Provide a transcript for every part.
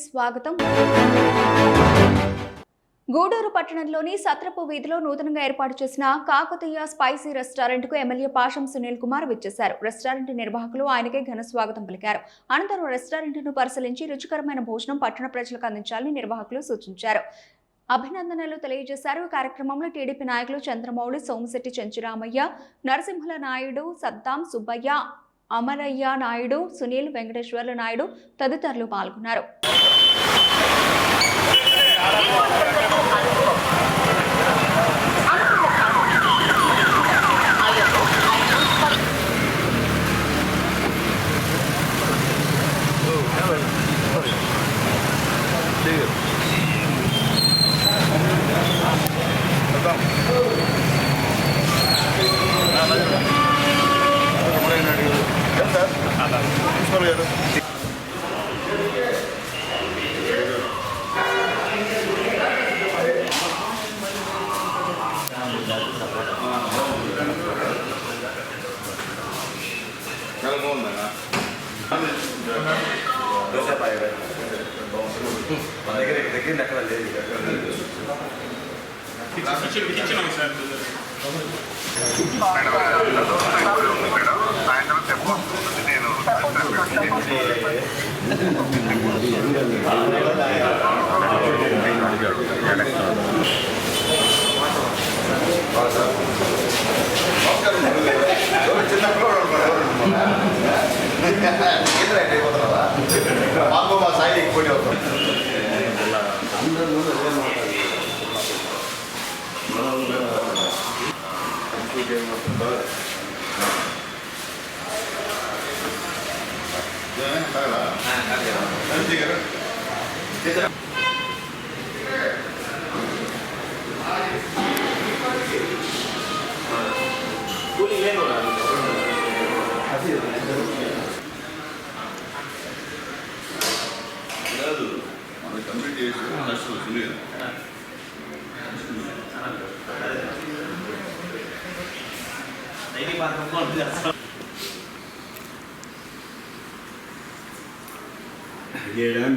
స్వాగతం. గూడూరు పట్టణంలోని సత్రపు వీధిలో నూతనంగా ఏర్పాటు చేసిన కాకతీయ స్పైసీ రెస్టారెంట్ కు ఎమ్మెల్యే పాషం సునీల్ కుమార్ విచ్చేశారు. రెస్టారెంట్ నిర్వాహకులు ఆయనకే ఘన స్వాగతం పలికారు. అనంతరం రెస్టారెంట్ ను పరిశీలించి రుచికరమైన భోజనం పట్టణ ప్రజలకు అందించాలని నిర్వాహకులు సూచించారు. అభినందనలు తెలియజేశారు. కార్యక్రమంలో టీడీపీ నాయకులు చంద్రమౌళి, సోమశెట్టి చెంచురామయ్య, నరసింహల నాయుడు, సద్దాం సుబ్బయ్య, అమరయ్య నాయుడు, సునీల్, వెంకటేశ్వర్ల నాయుడు తదితరులు పాల్గొన్నారు.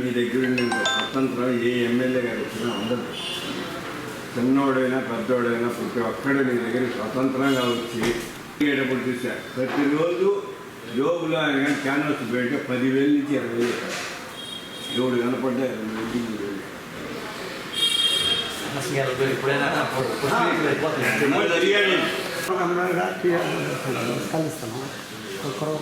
మీ దగ్గర స్వతంత్రం ఏ ఎమ్మెల్యే గారు వచ్చినా ఉండదు. చిన్నోడైనా పెద్దోడైనా ప్రతి ఒక్కడు నీ దగ్గర స్వతంత్రంగా వచ్చి ఏడప్పుడు చూశారు. ప్రతిరోజు జోబులో ఆయన కానీ క్యాన్వాస్ పెడితే 10,000 నుంచి 20,000 జోడు కనపడ్డా 2,000 కలుస్తాను. ఒక్కొక్కరు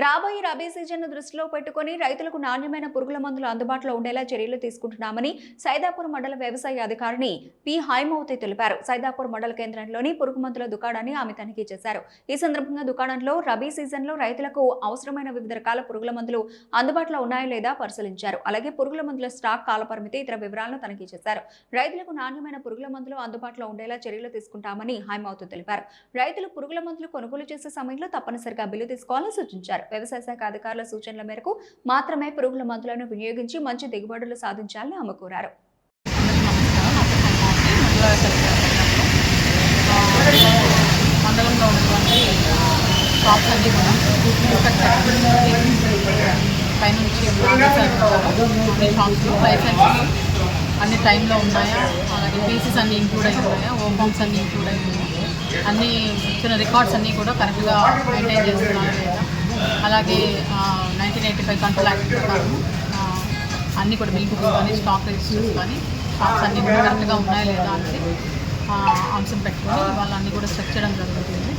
రాబోయే రబీ సీజన్ను దృష్టిలో పెట్టుకుని రైతులకు నాణ్యమైన పురుగుల మందులు అందుబాటులో ఉండేలా చర్యలు తీసుకుంటున్నామని సైదాపూర్ మండల వ్యవసాయ అధికారిని పి హైమవతి తెలిపారు. సైదాపూర్ మండల కేంద్రంలోని పురుగు మందుల దుకాణాన్ని ఆమె తనిఖీ చేశారు. ఈ సందర్భంగా దుకాణంలో రబీ సీజన్లో రైతులకు అవసరమైన వివిధ రకాల పురుగుల మందులు అందుబాటులో ఉన్నాయో లేదా పరిశీలించారు. అలాగే పురుగుల మందుల స్టాక్, కాలపరిమితి, ఇతర వివరాలను తనిఖీ చేశారు. రైతులకు నాణ్యమైన పురుగుల మందులు అందుబాటులో ఉండేలా చర్యలు తీసుకుంటామని హైమవతి తెలిపారు. రైతులు పురుగుల మందులు కొనుగోలు చేసే సమయంలో తప్పనిసరిగా బిల్లు తీసుకోవాలని సూచించారు. వ్యవసాయ శాఖ అధికారుల సూచనల మేరకు మాత్రమే పురుగుల మందులను వినియోగించి మంచి దిగుబడులు సాధించాలని ఆమె కోరారు. మండలంలో ఉన్నటువంటి షాప్స్ అన్ని కూడా పైనుంచి షాప్స్లో లైసెన్స్ అన్ని టైంలో ఉన్నాయా, అలాగే పీసెస్ అన్నీ ఇంక్లూడ్ అయి ఉన్నాయా, ఓంపామ్స్ అన్నీ ఇంక్లూడ్ అయి ఉన్నాయా, అన్నీ ఇచ్చిన రికార్డ్స్ అన్నీ కూడా కరెక్ట్గా మెయింటైన్ చేస్తున్నారా లేదా, అలాగే 1985 కంట్రోల్ యాక్ట్ ప్రకారం అన్నీ కూడా మిల్క్ బుక్ కానీ స్టాక్ రిజిస్టర్స్ కానీ షాప్స్ అన్నీ కూడా కరెక్ట్గా ఉన్నాయా లేదా అనేది అంశం పెట్టుకొని వాళ్ళన్నీ కూడా చెక్ చేయడం జరుగుతుంది.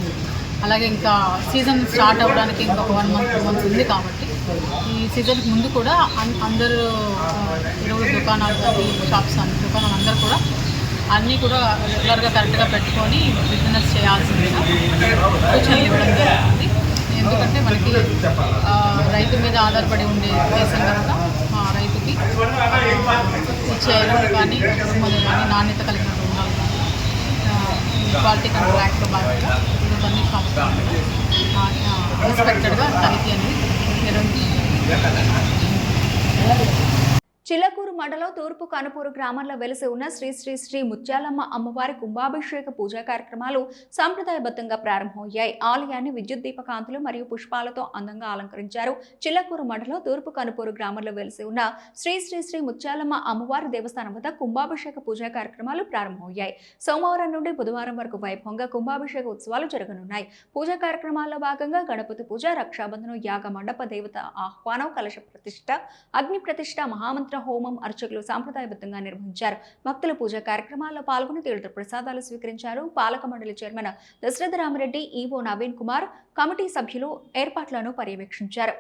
అలాగే ఇంకా సీజన్ స్టార్ట్ అవ్వడానికి ఇంకొక 1 month 2 months ఉంది కాబట్టి ఈ సీజన్కి ముందు కూడా అందరూ ఇరువురు దుకాణాలు కానీ షాప్స్ అన్ని దుకాణాలు అందరూ కూడా అన్నీ కూడా రెగ్యులర్గా కరెక్ట్గా పెట్టుకొని బిజినెస్ చేయాల్సిందిగా సూచనలు ఇవ్వడం జరుగుతుంది. ఎందుకంటే మనకి రైతు మీద ఆధారపడి ఉండే దేశం కనుక ఇచ్చే ఎరువులు కానీ ఎరువులు కానీ నాణ్యత కలిగినట్టు ఉండాలి. క్వాలిటీ కంట్రోల్ యాక్ట్ భాగంగా ఇవన్నీ రెస్పెక్టెడ్గా తనిఖీ అనేది నిర్వహించారు. చిలకూరు మండలం తూర్పు కనుపూరు గ్రామంలో వెలిసి ఉన్న శ్రీ శ్రీ శ్రీ ముత్యాలమ్మ అమ్మవారి కుంభాభిషేక పూజా కార్యక్రమాలు సంప్రదాయబద్ధంగా ప్రారంభమయ్యాయి. ఆలయాన్ని విద్యుత్ దీపకాంతులు మరియు పుష్పాలతో అందంగా అలంకరించారు. చిలకూరు మండలం తూర్పు కనుపూరు గ్రామంలో వెలిసి ఉన్న శ్రీ శ్రీ శ్రీ ముత్యాలమ్మ అమ్మవారి దేవస్థానం వద్ద కుంభాభిషేక పూజా కార్యక్రమాలు ప్రారంభమయ్యాయి. సోమవారం నుండి బుధవారం వరకు వైభవంగా కుంభాభిషేక ఉత్సవాలు జరగనున్నాయి. పూజా కార్యక్రమాల్లో భాగంగా గణపతి పూజ, రక్షాబంధనం, యాగ మండప దేవత ఆహ్వానం, కలశ ప్రతిష్ఠ, అగ్ని ప్రతిష్ఠ, మహామంత్ర హోమం అర్చకులు సాంప్రదాయబద్ధంగా నిర్వహించారు. భక్తుల పూజా కార్యక్రమాల్లో పాల్గొని తీర్థ ప్రసాదాలు స్వీకరించారు. పాలక మండలి chairman Dasaratha Ramireddy, EO Naveen Kumar, committee సభ్యులు ఏర్పాట్లను పర్యవేక్షించారు.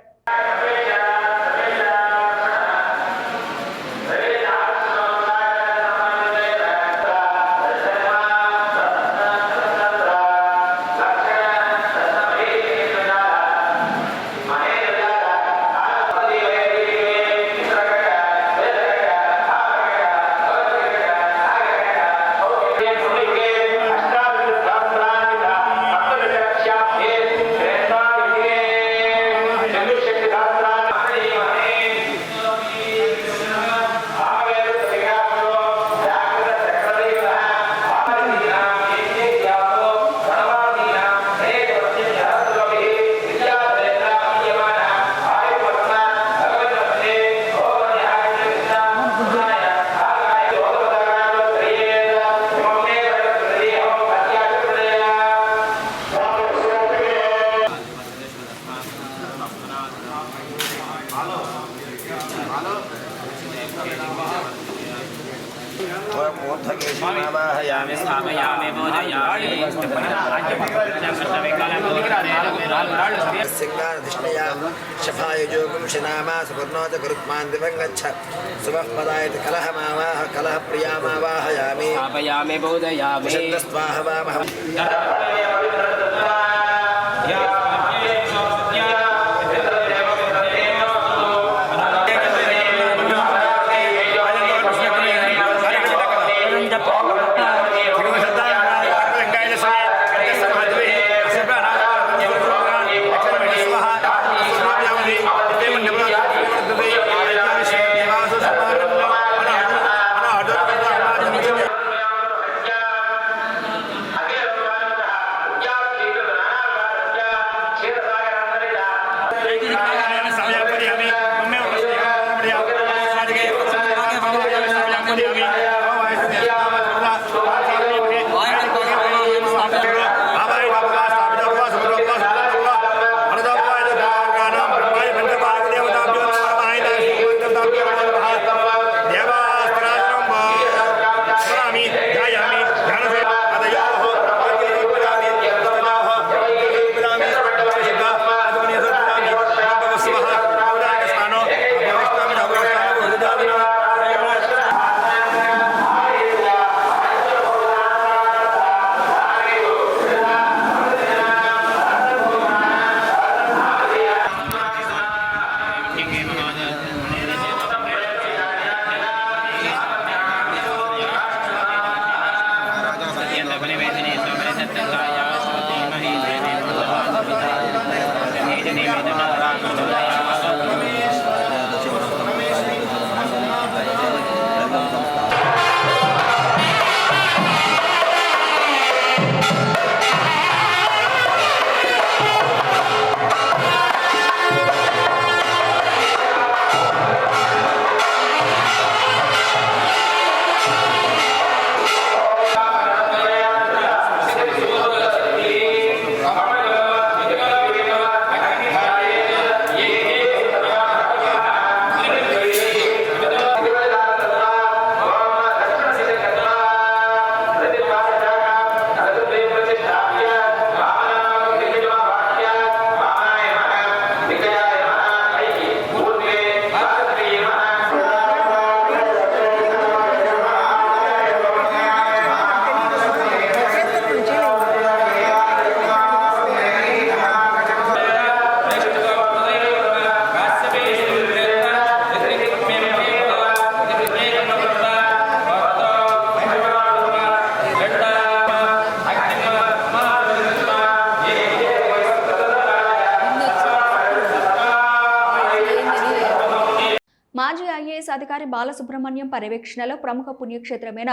మాజీ ఐఏఎస్ అధికారి బాలసుబ్రహ్మణ్యం పర్యవేక్షణలో ప్రముఖ పుణ్యక్షేత్రమైన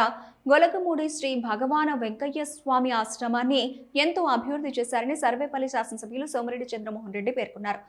గొలగమూడి శ్రీ భగవాన వెంకయ్య స్వామి ఆశ్రమాన్ని ఎంతో అభివృద్ధి చేశారని సర్వేపల్లి శాసనసభ్యులు సోమిరెడ్డి చంద్రమోహన్ రెడ్డి పేర్కొన్నారు.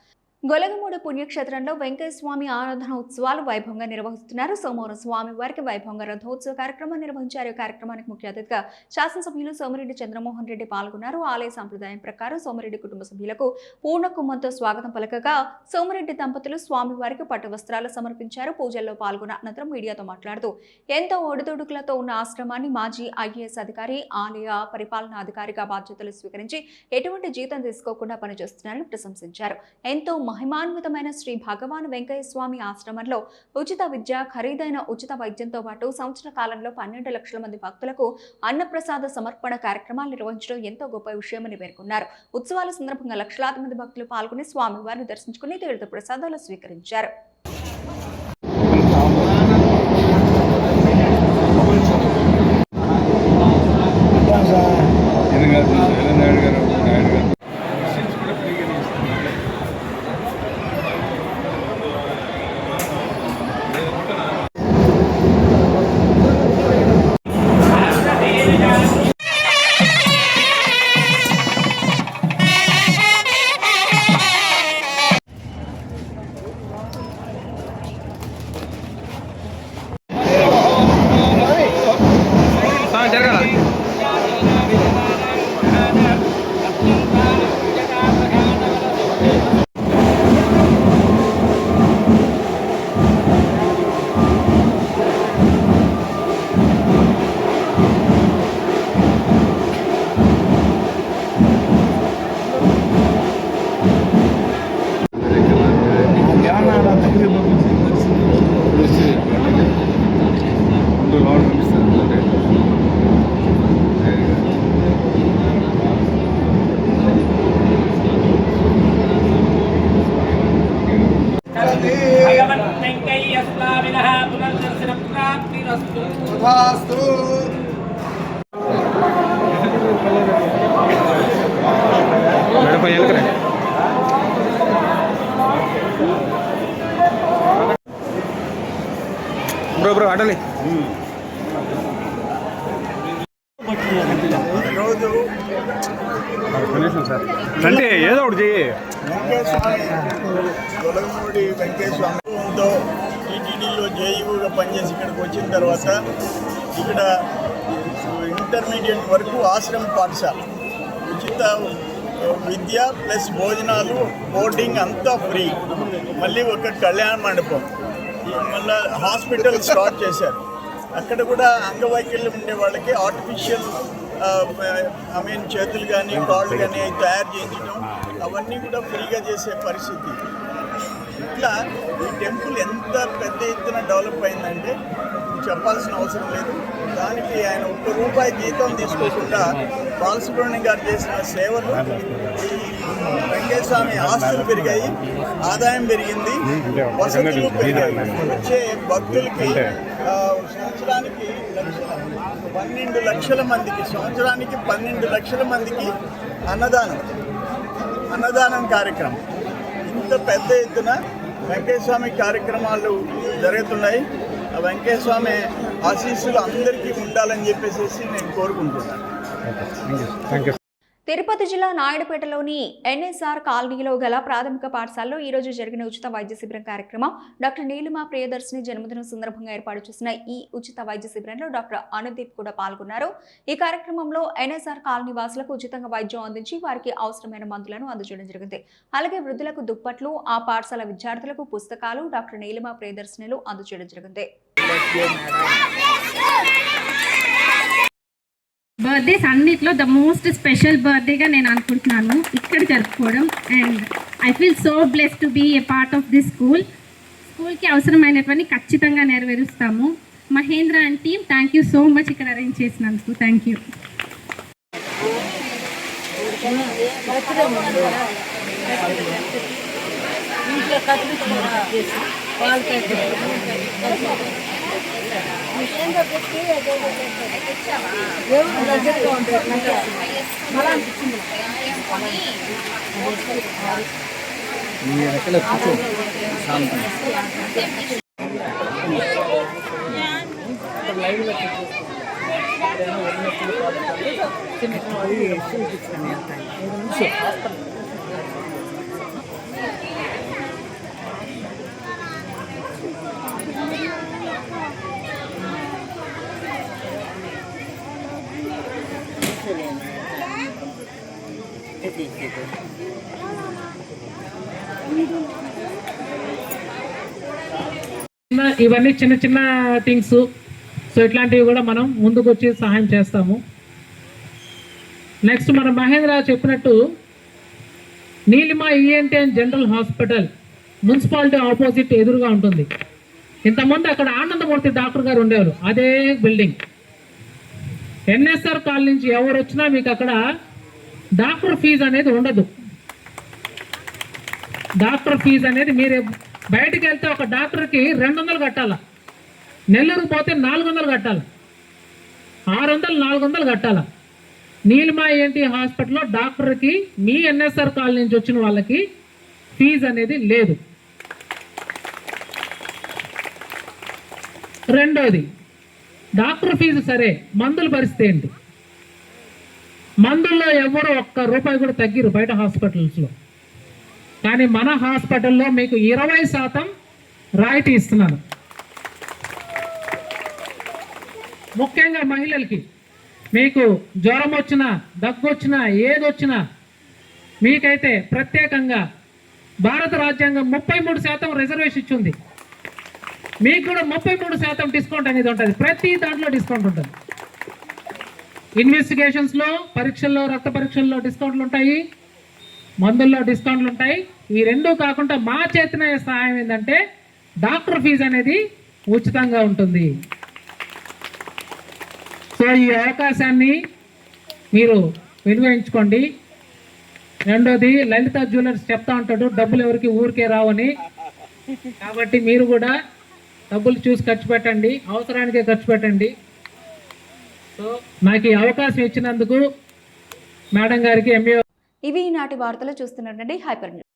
గొలగమూడి పుణ్యక్షేత్రంలో వెంకయ్య స్వామి ఆరాధన ఉత్సవాలు వైభవంగా నిర్వహిస్తున్నారు. సోమవారం స్వామి వారికి వైభవంగా రథోత్సవ కార్యక్రమం నిర్వహించారు. ఈ కార్యక్రమానికి ముఖ్య అతిథిగా శాసనసభ్యులు సోమిరెడ్డి చంద్రమోహన్ రెడ్డి పాల్గొన్నారు. ఆలయ సంప్రదాయం ప్రకారం సోమిరెడ్డి కుటుంబ సభ్యులకు పూర్ణ కుంభంతో స్వాగతం పలకగా సోమిరెడ్డి దంపతులు స్వామి వారికి పట్టు వస్త్రాలు సమర్పించారు. పూజల్లో పాల్గొన్న అనంతరం మీడియాతో మాట్లాడుతూ ఎంతో ఒడిదుడుకులతో ఉన్న ఆశ్రమాన్ని మాజీ ఐఏఎస్ అధికారి ఆలయ పరిపాలనాధికారిగా బాధ్యతలు స్వీకరించి ఎటువంటి జీతం తీసుకోకుండా పనిచేస్తున్నారని ప్రశంసించారు. ఎంతో మహిమాన్వితమైన శ్రీ భగవాన్ వెంకయ్య స్వామి ఆశ్రమంలో ఉచిత విద్య, ఖరీదైన ఉచిత వైద్యంతో పాటు సంవత్సర కాలంలో 12 లక్షల మంది భక్తులకు అన్నప్రసాద సమర్పణ కార్యక్రమాలు నిర్వహించడం ఎంతో గొప్ప విషయమని పేర్కొన్నారు. ఉత్సవాల సందర్భంగా లక్షలాది మంది భక్తులు పాల్గొని స్వామి వారిని దర్శించుకుని తీర్థ ప్రసాదాలు స్వీకరించారు. బ్రో అడలి అంటే ఏదో ఒకటి చెయ్యి. గొలగమూడి వెంకయ్య స్వామితో టీటీడీలో జేఈఓగా పనిచేసి ఇక్కడికి వచ్చిన తర్వాత ఇక్కడ ఇంటర్మీడియట్ వరకు ఆశ్రమ పాఠశాల ఉచిత విద్య ప్లస్ భోజనాలు, బోర్డింగ్ అంతా ఫ్రీ. మళ్ళీ ఒక కళ్యాణ మండపం, మళ్ళీ హాస్పిటల్ స్టార్ట్ చేశారు. అక్కడ కూడా అంగవైకల్యం ఉండే వాళ్ళకి ఆర్టిఫిషియల్ చేతులు కానీ కాళ్ళు కానీ తయారు చేయించడం అవన్నీ కూడా ఫ్రీగా చేసే పరిస్థితి. ఇట్లా ఈ టెంపుల్ ఎంత పెద్ద ఎత్తున డెవలప్ అయిందంటే చెప్పాల్సిన అవసరం లేదు. దానికి ఆయన ₹1 జీతం తీసుకోకుండా బాలసుబ్రహ్మణ్యం గారు చేసిన సేవలు, వెంకయ్య స్వామి ఆస్తులు పెరిగాయి, ఆదాయం పెరిగింది, వసతులు పెరిగాయి. వచ్చే భక్తులకి సంవత్సరానికి 12 లక్షల మందికి సంవత్సరానికి 12 లక్షల మందికి అన్నదానం కార్యక్రమం. ఇంత పెద్ద ఎత్తున వెంకయ్య స్వామి కార్యక్రమాలు జరుగుతున్నాయి. ఆ వెంకయ్య స్వామి ఆశీస్సులు అందరికీ ఉండాలని చెప్పేసి నేను కోరుకుంటున్నాను. తిరుపతి జిల్లా నాయుడుపేటలోని ఎన్ఎస్ఆర్ కాలనీలో గల ప్రాథమిక పాఠశాలలో ఈ రోజు జరిగిన ఉచిత వైద్య శిబిరం కార్యక్రమం డాక్టర్ నీలిమా ప్రియదర్శిని జన్మదినం సందర్భంగా ఏర్పాటు చేసిన ఈ ఉచిత వైద్య శిబిరంలో డాక్టర్ అనుదీప్ కూడా పాల్గొన్నారు. ఈ కార్యక్రమంలో ఎన్ఎస్ఆర్ కాలనీ వాసులకు ఉచితంగా వైద్యం అందించి వారికి అవసరమైన మందులను అందజేయడం జరిగింది. అలాగే వృద్ధులకు దుప్పట్లు, ఆ పాఠశాల విద్యార్థులకు పుస్తకాలు డాక్టర్ నీలిమా ప్రియదర్శినిలు అందజేయడం జరిగింది. బర్త్డేస్ అన్నిట్లో ద మోస్ట్ స్పెషల్ బర్త్డేగా నేను అనుకుంటున్నాను ఇక్కడ జరుపుకోవడం. And I feel so blessed to be a part of this స్కూల్కి అవసరమైనటువంటి ఖచ్చితంగా నెరవేరుస్తాము. Mahendra and team, thank you so much ఇక్కడ అరేంజ్ చేసినందుకు. Thank you. మీ వెనకాల కూర్చో. ఇవన్నీ చిన్న చిన్న థింగ్స్. సో ఇట్లాంటివి కూడా మనం ముందుకు వచ్చి సహాయం చేస్తాము. నెక్స్ట్ మన మహేంద్ర చెప్పినట్టు Neelima ENT and general hospital municipality opposite ఎదురుగా ఉంటుంది. ఇంతకుముందు అక్కడ ఆనందమూర్తి డాక్టర్ గారు ఉండేవారు, అదే బిల్డింగ్. ఎన్ఎస్ఆర్ కాలనీ నుంచి ఎవరు వచ్చినా మీకు అక్కడ డాక్టర్ ఫీజు అనేది ఉండదు. డాక్టర్ ఫీజు అనేది మీరు బయటికి వెళ్తే ఒక డాక్టర్కి 200 కట్టాల, నెల్లూరు పోతే 400 కట్టాల, 600 400 కట్టాల. నీలిమా ఏంటి హాస్పిటల్లో డాక్టర్కి మీ ఎన్ఎస్ఆర్ కాలనీ నుంచి వచ్చిన వాళ్ళకి ఫీజు అనేది లేదు. రెండోది డాక్టర్ ఫీజు సరే, మందుల పరిస్థితి ఏంటి? మందుల్లో ఎవరు ₹1 కూడా తగ్గిరు బయట హాస్పిటల్స్లో. కానీ మన హాస్పిటల్లో మీకు 20% రాయితీ ఇస్తున్నాను. ముఖ్యంగా మహిళలకి మీకు జ్వరం వచ్చినా, దగ్గు వచ్చినా, ఏదొచ్చినా మీకైతే ప్రత్యేకంగా భారత రాజ్యాంగం 33% రిజర్వేషన్ ఇచ్చింది. మీకు కూడా 33% డిస్కౌంట్ అనేది ఉంటుంది. ప్రతి దాంట్లో డిస్కౌంట్ ఉంటుంది. ఇన్వెస్టిగేషన్స్లో, పరీక్షల్లో, రక్త పరీక్షల్లో డిస్కౌంట్లు ఉంటాయి, మందుల్లో డిస్కౌంట్లు ఉంటాయి. ఈ రెండూ కాకుండా మా చేతన సహాయం ఏంటంటే డాక్టర్ ఫీజు అనేది ఉచితంగా ఉంటుంది. సో ఈ అవకాశాన్ని మీరు వినియోగించుకోండి. రెండోది లలిత జ్యువెలర్స్ చెప్తా ఉంటాడు డబ్బులు ఎవరికి ఊరికే రావని. కాబట్టి మీరు కూడా డబ్బులు చూసి ఖర్చు పెట్టండి, అవసరానికే ఖర్చు పెట్టండి. సో నాకు ఈ అవకాశం ఇచ్చినందుకు మేడం గారికి, ఎంఏ. ఇవి ఈనాటి వార్తలు చూస్తున్నటువంటి హైపర్ న్యూస్.